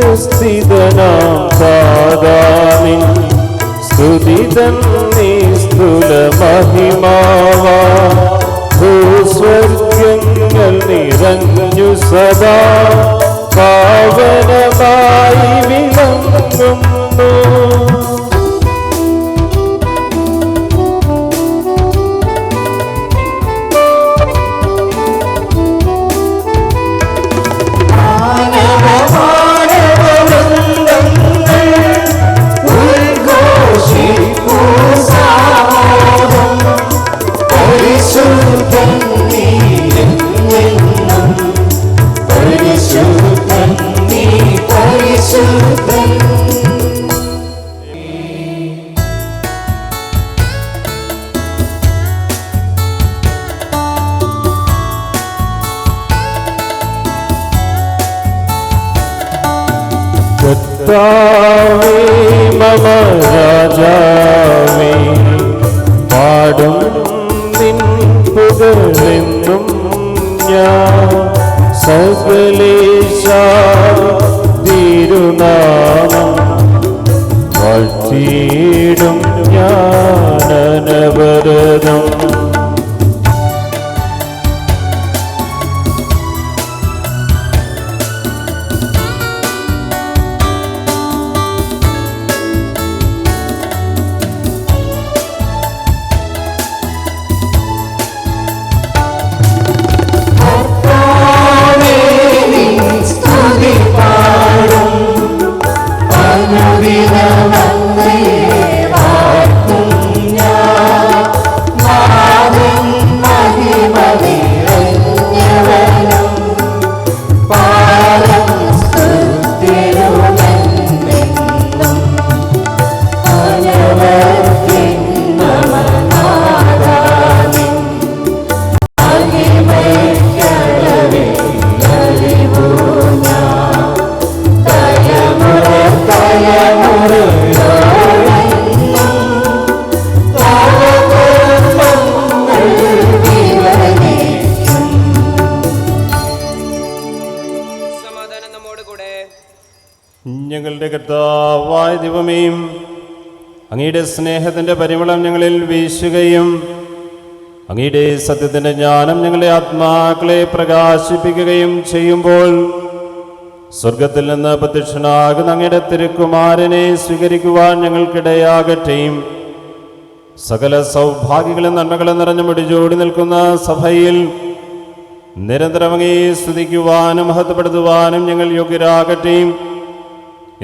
സ്വർഗസ്ഥിതനാം താതാനിൻ സ്തുതിതൻ നിസ്തുല മഹിമാവാ ഭൂസ്വർഗ്ഗങ്ങൾ നിറഞ്ഞു സദാ പാവനമായി വിളങ്ങുന്നു. കർത്താവേ മമ രാജാവേ, പാടും നിൻ പുകഴെന്നും ഞാൻ. സകലേശാ തിരുനാമം വാഴ്ത്തിയിടും ഞാനനവരതം. ഞങ്ങളുടെ കർത്താവായ ദൈവമേ, അങ്ങയുടെ സ്നേഹത്തിൻ്റെ പരിമളം ഞങ്ങളിൽ വീശുകയും അങ്ങയുടെ സത്യത്തിൻ്റെ ജ്ഞാനം ഞങ്ങളുടെ ആത്മാക്കളെ പ്രകാശിപ്പിക്കുകയും ചെയ്യുമ്പോൾ സ്വർഗത്തിൽ നിന്ന് പ്രത്യക്ഷനാകുന്ന അങ്ങയുടെ തിരുക്കുമാരനെ സ്വീകരിക്കുവാൻ ഞങ്ങൾക്കിടയാകട്ടെയും സകല സൗഭാഗ്യങ്ങളും നന്മകളും നിറഞ്ഞു മുടിചൂടി നിൽക്കുന്ന സഭയിൽ നിരന്തരം അങ്ങയെ സ്തുതിക്കുവാനും മഹത്വപ്പെടുത്തുവാനും ഞങ്ങൾ യോഗ്യരാകട്ടെയും.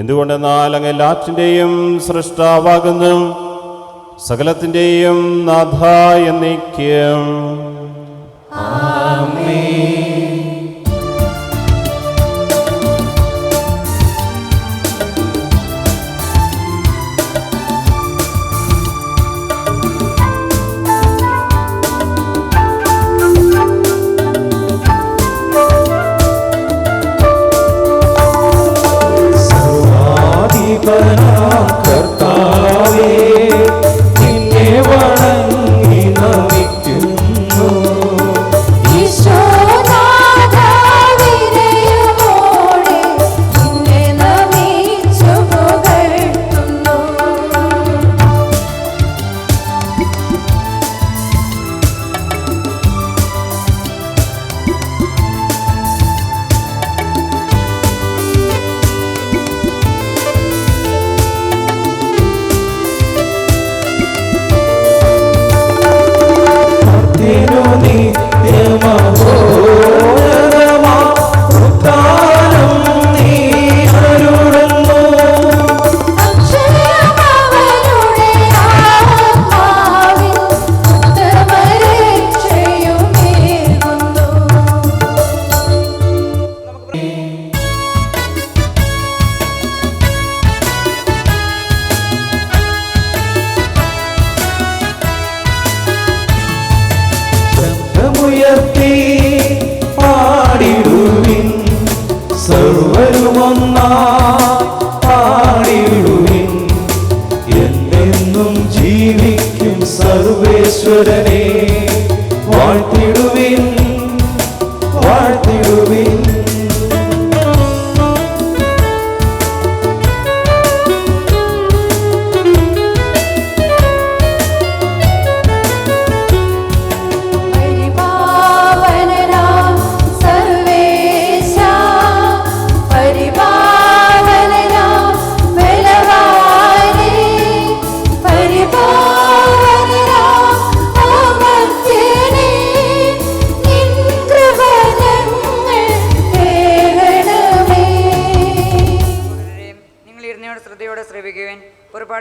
എന്തുകൊണ്ടെന്നാൽ അങ്ങ് എല്ലാറ്റിൻ്റെയും സൃഷ്ടാവാകുന്നു, സകലത്തിൻ്റെയും നാഥ എന്നേക്കും. ആമേൻ. കർത്താവേ, നിന്നെ വണങ്ങി നമിക്കുന്നു.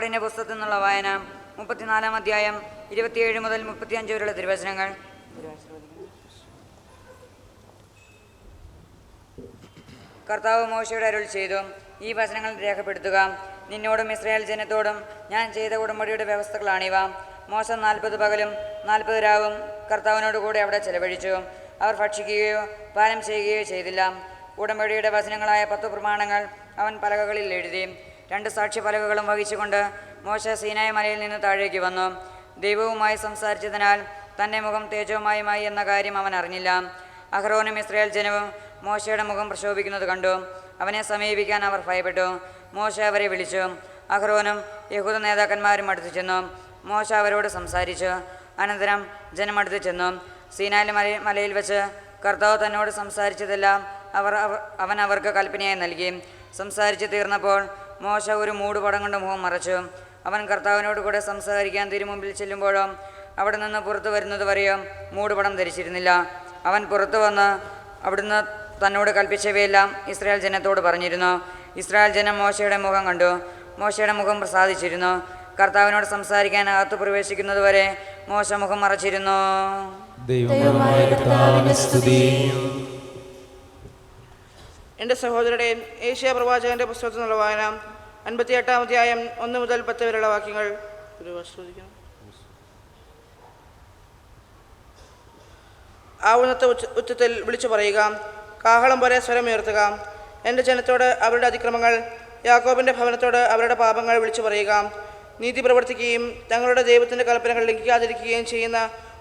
പാട്ടിൻ്റെ പുസ്തകത്തിൽ നിന്നുള്ള വായന 34-ാം അധ്യായം 27 മുതൽ 35 വരെയുള്ള തിരുവചനങ്ങൾ. കർത്താവ് മോശയോട് അരുൾ ചെയ്തു, ഈ വചനങ്ങൾ രേഖപ്പെടുത്തുക. നിന്നോടും ഇസ്രായേൽ ജനത്തോടും ഞാൻ ചെയ്ത ഉടമ്പടിയുടെ വ്യവസ്ഥകളാണിവ. മോശ 40 പകലും 40 രാവും കർത്താവിനോട് കൂടെ അവിടെ ചെലവഴിച്ചു. അവർ ഭക്ഷിക്കുകയോ പാനം ചെയ്യുകയോ ചെയ്തില്ല. ഉടമ്പടിയുടെ വചനങ്ങളായ 10 പ്രമാണങ്ങൾ അവൻ പലകകളിൽ എഴുതി. 2 സാക്ഷ്യ പലകകളും വഹിച്ചുകൊണ്ട് മോശ സീനായി മലയിൽ നിന്ന് താഴേക്ക് വന്നു. ദൈവവുമായി സംസാരിച്ചതിനാൽ തൻ്റെ മുഖം തേജോമയമായി എന്ന കാര്യം അവൻ അറിഞ്ഞില്ല. അഹ്റോനും ഇസ്രായേൽ ജനവും മോശയുടെ മുഖം പ്രശോഭിക്കുന്നത് കണ്ടു. അവനെ സമീപിക്കാൻ അവർ ഭയപ്പെട്ടു. മോശ അവരെ വിളിച്ചു. അഹ്റോനും യഹൂദ നേതാക്കന്മാരും അടുത്തു ചെന്നു. മോശ അവരോട് സംസാരിച്ചു. അനന്തരം ജനം അടുത്തു ചെന്നു. സീനായി മലയിൽ വെച്ച് കർത്താവ് തന്നോട് സംസാരിച്ചതെല്ലാം അവൻ അവർക്ക് കൽപ്പനയായി നൽകി. സംസാരിച്ച് തീർന്നപ്പോൾ മോശ ഒരു മൂടുപടം കൊണ്ട് മുഖം മറച്ചു. അവൻ കർത്താവിനോട് കൂടെ സംസാരിക്കാൻ തിരുമുമ്പിൽ ചെല്ലുമ്പോഴോ അവിടെ നിന്ന് പുറത്തു വരുന്നത് വരെയോ മൂടുപടം ധരിച്ചിരുന്നില്ല. അവൻ പുറത്തു വന്ന് അവിടുന്ന് തന്നോട് കൽപ്പിച്ചവയെല്ലാം ഇസ്രായേൽ ജനത്തോട് പറഞ്ഞിരുന്നു. ഇസ്രായേൽ ജനം മോശയുടെ മുഖം കണ്ടു. മോശയുടെ മുഖം പ്രസാദിച്ചിരുന്നു. കർത്താവിനോട് സംസാരിക്കാൻ അകത്ത് പ്രവേശിക്കുന്നതുവരെ മോശ മുഖം മറച്ചിരുന്നു. എൻ്റെ സഹോദരരുടെ ഏഷ്യ പ്രവാചകന്റെ പുസ്തകത്തിൽ നിന്നുള്ള വായന 58-ാം അധ്യായം 1 മുതൽ 10 വരെയുള്ള വാക്യങ്ങൾ. ആവുന്നത്തെ ഉച്ചത്തിൽ വിളിച്ചു പറയുക, കാഹളം പോലെ സ്വരമുയർത്തുക. എൻ്റെ ജനത്തോട് അവരുടെ അതിക്രമങ്ങൾ, യാക്കോബിൻ്റെ ഭവനത്തോട് അവരുടെ പാപങ്ങൾ വിളിച്ചു പറയുക. നീതി പ്രവർത്തിക്കുകയും തങ്ങളുടെ ദൈവത്തിൻ്റെ കൽപ്പനകൾ ലംഘിക്കാതിരിക്കുകയും ചെയ്യുന്ന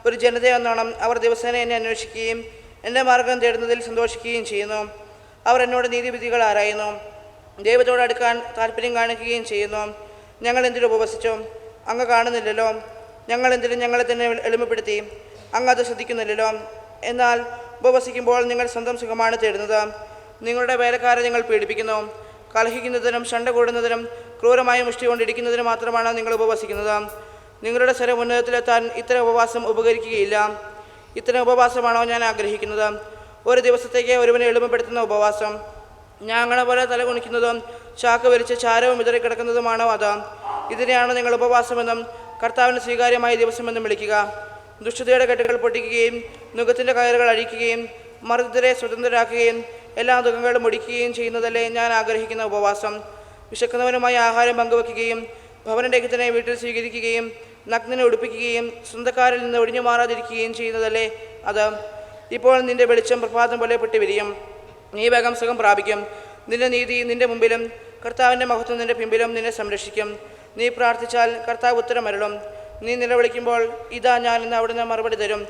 ഒരു ജനതയെന്നോണം അവർ ദിവസേന എന്നെ അന്വേഷിക്കുകയും എൻ്റെ മാർഗം തേടുന്നതിൽ സന്തോഷിക്കുകയും ചെയ്യുന്നു. അവർ എന്നോട് നീതിവിധികൾ ആരായുന്നു, ദൈവത്തോട് അടുക്കാൻ താല്പര്യം കാണിക്കുകയും ചെയ്യുന്നു. ഞങ്ങൾ എന്തിനും ഉപവസിച്ചു, അങ്ങ് കാണുന്നില്ലല്ലോ. ഞങ്ങൾ എന്തിനും ഞങ്ങളെ തന്നെ എളിമപ്പെടുത്തി, അങ്ങ് അത് ശ്രദ്ധിക്കുന്നില്ലല്ലോ. എന്നാൽ ഉപവസിക്കുമ്പോൾ നിങ്ങൾ സ്വന്തം സുഖമാണ് തേടുന്നത്. നിങ്ങളുടെ വേലക്കാരെ നിങ്ങൾ പീഡിപ്പിക്കുന്നു. കലഹിക്കുന്നതിനും ശണ്ട കൂടുന്നതിനും ക്രൂരമായ മുഷ്ടി കൊണ്ടിരിക്കുന്നതിനും മാത്രമാണ് നിങ്ങൾ ഉപവസിക്കുന്നത്. നിങ്ങളുടെ സ്വരം ഉന്നതത്തിലെത്താൻ ഇത്തരം ഉപവാസം ഉപകരിക്കുകയില്ല. ഇത്തരം ഉപവാസമാണോ ഞാൻ ആഗ്രഹിക്കുന്നത്? ഒരു ദിവസത്തേക്ക് ഒരുവനെ എളിമപ്പെടുത്തുന്ന ഉപവാസം. ഞാങ്ങണ പോലെ തല കുണിക്കുന്നതും ചാക്ക് വലിച്ച് ചാരവും വിതറിക്കിടക്കുന്നതുമാണോ അത്? ഇതിനെയാണ് നിങ്ങൾ ഉപവാസമെന്നും കർത്താവിന് സ്വീകാര്യമായ ദിവസമെന്നും വിളിക്കുക. ദുഷ്ടതയുടെ കെട്ടുകൾ പൊട്ടിക്കുകയും നുഖത്തിൻ്റെ കയറുകൾ അഴിക്കുകയും മർദ്ദരെ സ്വതന്ത്രരാക്കുകയും എല്ലാ ദുഃഖങ്ങളും മുടിക്കുകയും ചെയ്യുന്നതല്ലേ ഞാൻ ആഗ്രഹിക്കുന്ന ഉപവാസം. വിശക്കുന്നവനുമായി ആഹാരം പങ്കുവയ്ക്കുകയും ഭവനരഹിതനെ വീട്ടിൽ സ്വീകരിക്കുകയും നഗ്നനെ ഉടുപ്പിക്കുകയും സ്വന്തക്കാരിൽ നിന്ന് ഒഴിഞ്ഞു മാറാതിരിക്കുകയും ചെയ്യുന്നതല്ലേ അത്. ഇപ്പോൾ നിന്റെ വെളിച്ചം പ്രഭാതം പോലെ പൊട്ടിവിരിയും. നീ വേഗം സുഖം പ്രാപിക്കും. നിന്റെ നീതി നിന്റെ മുമ്പിലും കർത്താവിൻ്റെ മഹത്വം നിന്റെ പിമ്പിലും നിന്നെ സംരക്ഷിക്കും. നീ പ്രാർത്ഥിച്ചാൽ കർത്താവ് ഉത്തരമരുളും. നീ നിലവിളിക്കുമ്പോൾ ഇതാ ഞാൻ ഇന്ന് അവിടുന്ന് മറുപടി തരും.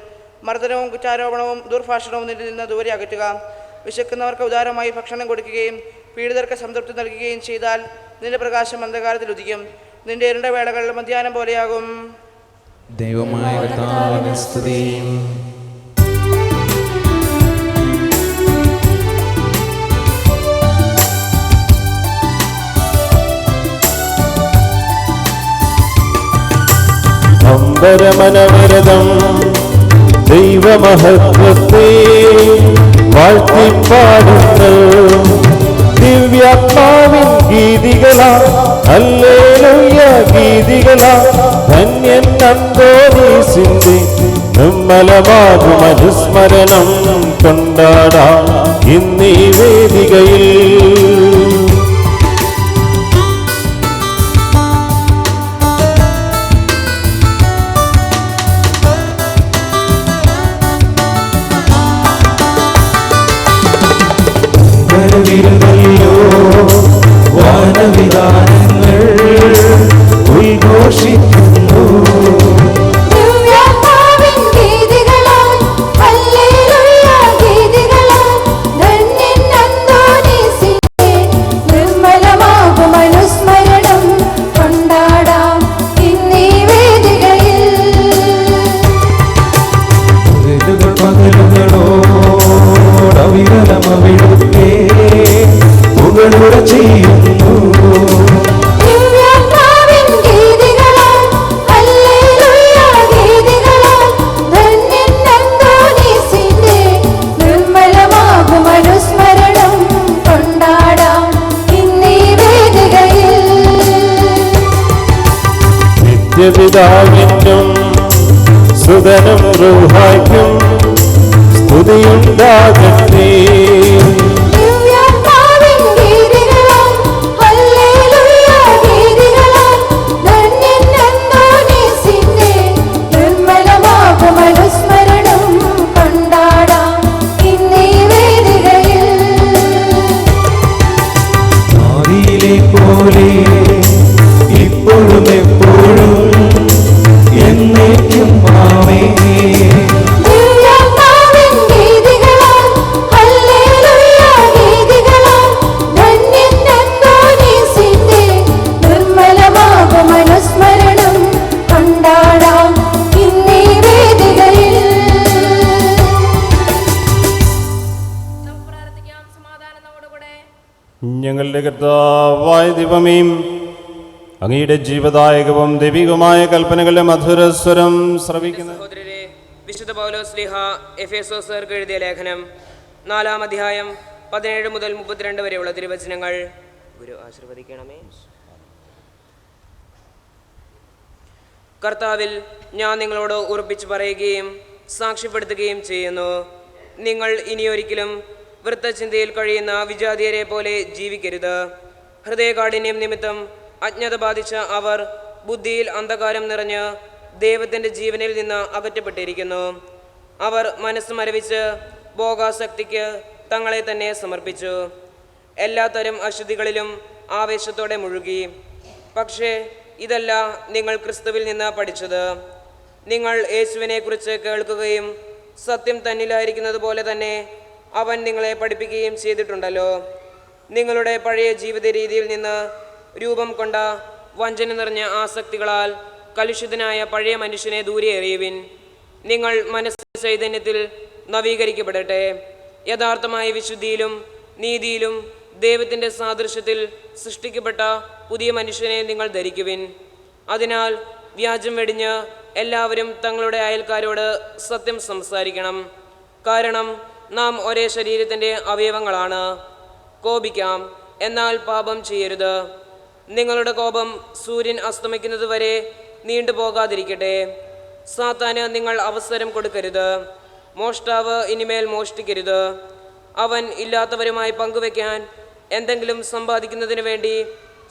മർദ്ദനവും കുറ്റാരോപണവും ദുർഭാഷണവും നിന്നിൽ നിന്ന് ദൂരെ അകറ്റുക. വിശക്കുന്നവർക്ക് ഉദാരമായി ഭക്ഷണം കൊടുക്കുകയും പീഡിതർക്ക് സംതൃപ്തി നൽകുകയും ചെയ്താൽ നിന്റെ പ്രകാശം അന്ധകാരത്തിൽ ഉദിക്കും. നിന്റെ ഇരുണ്ട വേളകൾ മധ്യാഹ്നം പോലെയാകും. ദൈവമായ കർത്താവിനെ സ്തുതി. അമ്പരമനവരതം ദൈവമഹത്വത്തെ വാഴ്ത്തിപ്പാടുന്നു. ദിവ്യാത്മാവിൻ ഗീതികളാ, ഹല്ലേലൂയ ഗീതികളാ. ധന്യൻ അന്തോനീസിന്റെ നിർമ്മലമാകും അനുസ്മരണം കൊണ്ടാടാം ഇന്നീ വേദികയിൽ. വാനവിധാനങ്ങൾ ഉദ്ഘോഷിക്കുന്നു. പകലുകളോടവിരലമവിടുത്തെ പുകളുറ ചെയ്യുന്നു. നിത്യപിതാവിനും സുതനും റൂഹായ്ക്കും സ്തുതിയുണ്ടാകട്ടെ. പോലെ ഇപ്പോഴും എപ്പോഴും എന്നേക്കും ആമേൻ. ഞങ്ങളുടെ കർത്താവായ ദൈവമേ, അങ്ങയുടെ ജീവദായകവും ദൈവികമായ കൽപ്പനകളുടെ മധുരസ്വരം ശ്രവിക്കുന്ന സഹോദരരെ, വിശുദ്ധ പൗലോസ് ശ്ലീഹ എഫേസോസ്യർക്ക് എഴുതിയ ലേഖനം 4-ാം അധ്യായം 17 മുതൽ 32 വരെയുള്ള തിരുവചനങ്ങൾ ഗുരു ആശീർവദിക്കണമേ. കർത്താവിൽ ഞാൻ നിങ്ങളോട് ഉറപ്പിച്ചു പറയുകയും സാക്ഷ്യപ്പെടുത്തുകയും ചെയ്യുന്നു, നിങ്ങൾ ഇനിയൊരിക്കലും വൃത്തചിന്തയിൽ കഴിയുന്ന വിജാതിയരെ പോലെ ജീവിക്കരുത്. ഹൃദയകാഠിന്യം നിമിത്തം അജ്ഞത ബാധിച്ച അവർ ബുദ്ധിയിൽ അന്ധകാരം നിറഞ്ഞ് ദൈവത്തിൻ്റെ ജീവനിൽ നിന്ന് അകറ്റപ്പെട്ടിരിക്കുന്നു. അവർ മനസ്സ് മരവിച്ച് ഭോഗാസക്തിക്ക് തങ്ങളെ തന്നെ സമർപ്പിച്ചു. എല്ലാത്തരം അശുദ്ധികളിലും ആവേശത്തോടെ മുഴുകി. പക്ഷേ ഇതല്ല നിങ്ങൾ ക്രിസ്തുവിൽ നിന്ന് പഠിച്ചത്. നിങ്ങൾ യേശുവിനെക്കുറിച്ച് കേൾക്കുകയും സത്യം തന്നിലായിരിക്കുന്നത് പോലെ തന്നെ അവൻ നിങ്ങളെ പഠിപ്പിക്കുകയും ചെയ്തിട്ടുണ്ടല്ലോ. നിങ്ങളുടെ പഴയ ജീവിത രീതിയിൽ നിന്ന് രൂപം കൊണ്ട വഞ്ചന നിറഞ്ഞ ആസക്തികളാൽ കലുഷിതനായ പഴയ മനുഷ്യനെ ദൂരെ എറിയുവിൻ. നിങ്ങൾ മനസ്സ് ചൈതന്യത്തിൽ നവീകരിക്കപ്പെടട്ടെ. യഥാർത്ഥമായ വിശുദ്ധിയിലും നീതിയിലും ദൈവത്തിൻ്റെ സാദൃശ്യത്തിൽ സൃഷ്ടിക്കപ്പെട്ട പുതിയ മനുഷ്യനെ നിങ്ങൾ ധരിക്കുവിൻ. അതിനാൽ വ്യാജം വെടിഞ്ഞ് എല്ലാവരും തങ്ങളുടെ അയൽക്കാരോട് സത്യം സംസാരിക്കണം. കാരണം നാം ഒരേ ശരീരത്തിൻ്റെ അവയവങ്ങളാണ്. കോപിക്കാം, എന്നാൽ പാപം ചെയ്യരുത്. നിങ്ങളുടെ കോപം സൂര്യൻ അസ്തമിക്കുന്നത് വരെ നീണ്ടുപോകാതിരിക്കട്ടെ. സാത്താന് നിങ്ങൾ അവസരം കൊടുക്കരുത്. മോഷ്ടാവ് ഇനിമേൽ മോഷ്ടിക്കരുത്. അവൻ ഇല്ലാത്തവരുമായി പങ്കുവെക്കാൻ എന്തെങ്കിലും സമ്പാദിക്കുന്നതിന് വേണ്ടി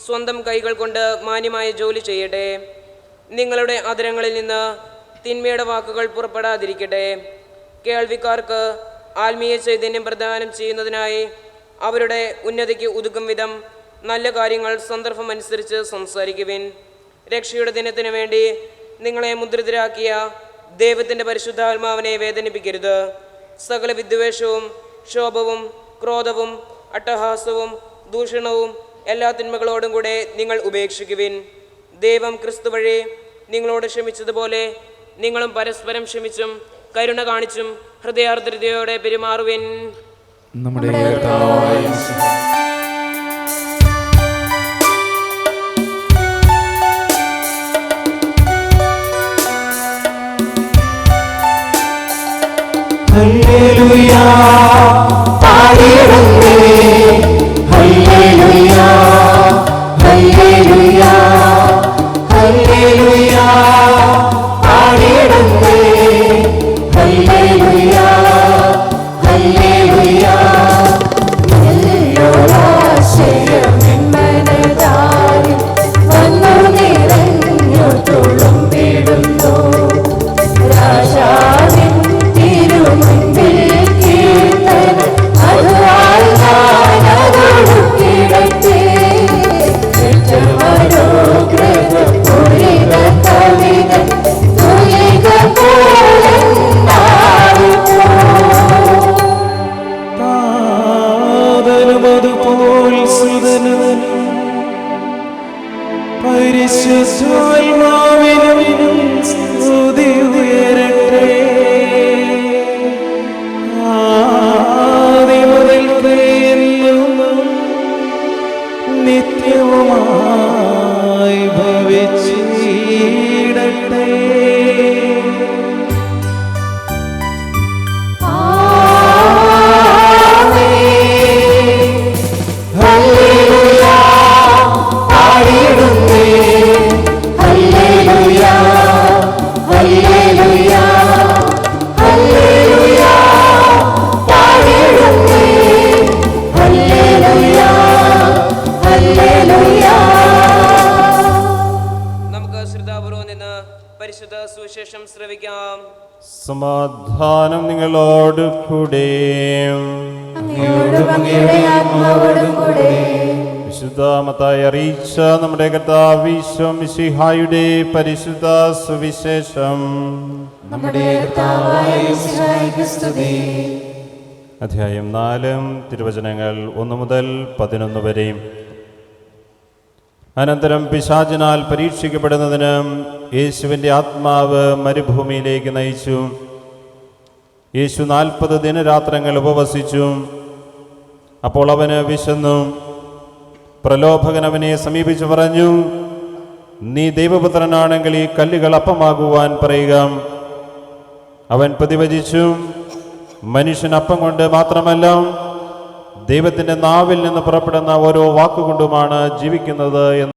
സ്വന്തം കൈകൾ കൊണ്ട് മാന്യമായ ജോലി ചെയ്യട്ടെ. നിങ്ങളുടെ അധരങ്ങളിൽ നിന്ന് തിന്മയുടെ വാക്കുകൾ പുറപ്പെടാതിരിക്കട്ടെ. കേൾവിക്കാർക്ക് ആത്മീയ ചൈതന്യം പ്രദാനം ചെയ്യുന്നതിനായി അവരുടെ ഉന്നതിക്ക് ഉതുക്കും വിധം നല്ല കാര്യങ്ങൾ സന്ദർഭമനുസരിച്ച് സംസാരിക്കുവിൻ. രക്ഷയുടെ ദിനത്തിനു വേണ്ടി നിങ്ങളെ മുദ്രിതരാക്കിയ ദൈവത്തിൻ്റെ പരിശുദ്ധാത്മാവിനെ വേദനിപ്പിക്കരുത്. സകല വിദ്വേഷവും ശോഭവും ക്രോധവും അട്ടഹാസവും ദൂഷണവും എല്ലാ തിന്മകളോടും കൂടെ നിങ്ങൾ ഉപേക്ഷിക്കുവിൻ. ദൈവം ക്രിസ്തു വഴി നിങ്ങളോട് ക്ഷമിച്ചതുപോലെ നിങ്ങളും പരസ്പരം ക്ഷമിച്ചും കരുണ കാണിച്ചും ഹൃദയാർദ്രതയോടെ പെരുമാറുവിൻ. നമ്മുടെ കർത്താവായ ഹല്ലേലൂയ പാടിയിടുന്നേ, ഹല്ലേലൂയ ഹല്ലേലൂയ ഹല്ലേലൂയ പാടിയിടുന്നേ, ഹല്ലേലൂയ ഹല്ലേലൂയ. ോരാശയമെന്മനതാരിൽ വന്നു നിറഞ്ഞു തുളുമ്പിടുന്നു. രാജാവിൻ തിരുമുൻപിൽ കീർത്തനം അതുവായി ഞാനതൊടുക്കിടട്ടെ. മനോഗ്രഹപൂരിത കവിത തുലിക പോലെന്നാവിപ്പോ. സമാധാനം നിങ്ങളോട് കൂടെ. അങ്ങയോടും അങ്ങയുടെ ആത്മാവോടും കൂടെ. വിശുദ്ധ മത്തായി അറിയിച്ച നമ്മുടെ കർത്താവ് ഈശോ മിശിഹായുടെ പരിശുദ്ധ സുവിശേഷം. നമ്മുടെ കർത്താവായ യേശുവിനെ സ്തുതി. അധ്യായം 4 തിരുവചനങ്ങൾ 1 മുതൽ 11 വരെ. അനന്തരം പിശാചിനാൽ പരീക്ഷിക്കപ്പെടുന്നതിന് യേശുവിൻ്റെ ആത്മാവ് മരുഭൂമിയിലേക്ക് നയിച്ചു. യേശു 40 ദിനരാത്രങ്ങൾ ഉപവസിച്ചു. അപ്പോൾ അവന് വിശന്നു. പ്രലോഭകൻ അവനെ സമീപിച്ചു പറഞ്ഞു, നീ ദൈവപുത്രനാണെങ്കിൽ ഈ കല്ലുകൾ അപ്പമാകുവാൻ പറയുക. അവൻ പ്രതിവചിച്ചു, മനുഷ്യൻ അപ്പം കൊണ്ട് മാത്രമല്ല ദൈവത്തിൻ്റെ നാവിൽ നിന്ന് പുറപ്പെടുന്ന ഓരോ വാക്കുകൊണ്ടുമാണ് ജീവിക്കുന്നത് എന്ന്.